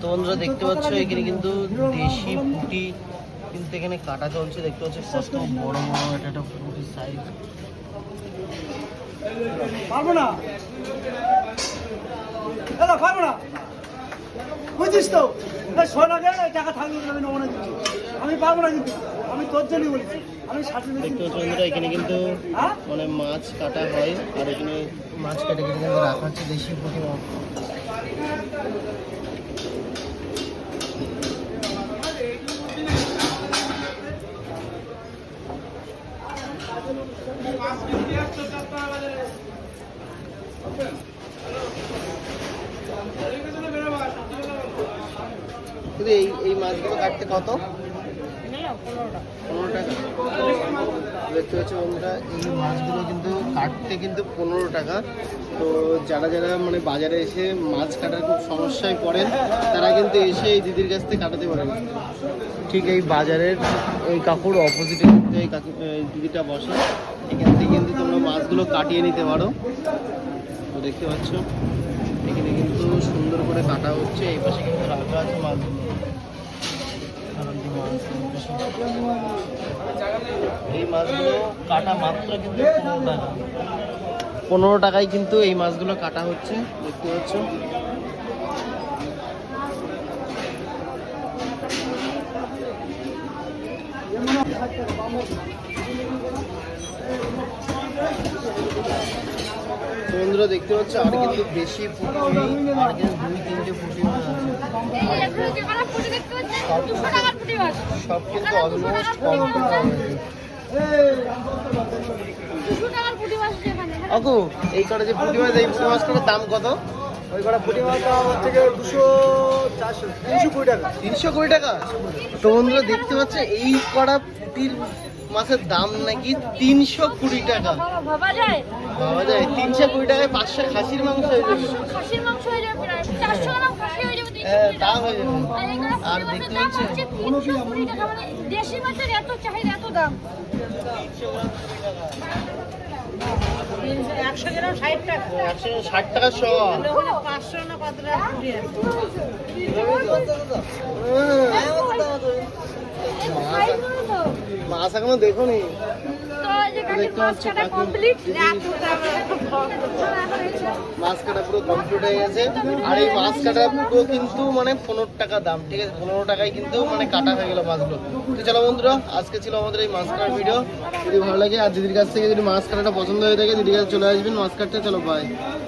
তো বন্ধুরা দেখতে পাচ্ছ এখানে কিন্তু দেশি পুঁটি কিন্তু এখানে কাটা চলছে। দেখতে পাচ্ছ কত বড় বড় একটা পুঁটির সাইজ। পারবো না দাদা, পারবো না, বুঝছিস তো? শোন আগে, টাকা থাকলে আমি নেবো না কিন্তু, আমি পারবো না কিন্তু, আমি তোর জন্যই বলেছি। আমি দেখতে পাচ্ছ বন্ধুরা এখানে কিন্তু মানে মাছ কাটা হয়, আর এখানে মাছ কেটে কেটে কিন্তু রাখা হচ্ছে দেশি পুঁটি মাছ। এই মাছগুলো কাটতে কত? 15 টাকা। দেখতে পাচ্ছি বন্ধুরা এই মাছগুলো কিন্তু কাটতে কিন্তু 15 টাকা। তো যারা যারা মানে বাজারে এসে মাছ কাটার খুব সমস্যায় পড়েন তারা কিন্তু এসে এই দিদির কাছ থেকে কাটাতে পারেন। ঠিক এই বাজারের এই কাকুর অপোজিটে কিন্তু এই দিদিটা বসে, এখান থেকে কিন্তু তোমরা মাছগুলো কাটিয়ে নিতে পারো। তো দেখতে পাচ্ছ এখানে কিন্তু সুন্দর করে কাটা হচ্ছে, এই পাশে কিন্তু রাখা আছে মাছগুলো। এই মাছগুলো কাটা মাত্র কিন্তু 15 টাকা। 15 টাকায় কিন্তু এই মাছগুলো কাটা হচ্ছে, দেখতে পাচ্ছ। বন্ধুরা দেখতে পাচ্ছ আর কিন্তু বেশি পুঁটি, আর কিন্তু 2-3টে পুঁটি আছে। সব কিন্তু অলমোস্ট আকু এই কটা যে পুঁটি মাছ, এই পুঁটি মাছটার দাম কত? ওই কটা পুঁটি মাছ হচ্ছে 320 টাকা। 320 টাকা। তো বন্ধুরা দেখতে পাচ্ছে এই কটা পুঁটির মাছের দাম নাকি 320 টাকা। ভাবা যায় 320 টাকায় 500 খাসির মাংস হয়ে যাবে। খাসির মাংস হয়ে যাবে, প্রায় 400 গ্রাম খাসি হয়ে যাবে। হ্যাঁ তা হয়ে যাবে। আর দেখতে পাচ্ছি 320 টাকা, মানে দেশি মাছের এত চাহিদা, এত দাম। 100 গ্রাম 60 টাকা, 160 টাকা শ। 500 না কত টাকা পুরি আছে। মাছ এখনো দেখো নি। মাছ কাটা পুরো কমপ্লিট হয়ে গেছে। আর এই মাছ কাটা পুরো কিন্তু মানে 15 টাকা দাম, ঠিক আছে? 15 টাকায় কিন্তু মানে কাটা হয়ে গেল মাছগুলো। তো চলো বন্ধুরা, আজকে ছিল আমাদের এই মাছ কাটার ভিডিও। যদি ভালো লাগে আর দিদির কাছ থেকে যদি মাছ কাটাটা পছন্দ হয়ে থাকে দিদির কাছে চলে আসবেন মাছ কাটতে। চলো বাই।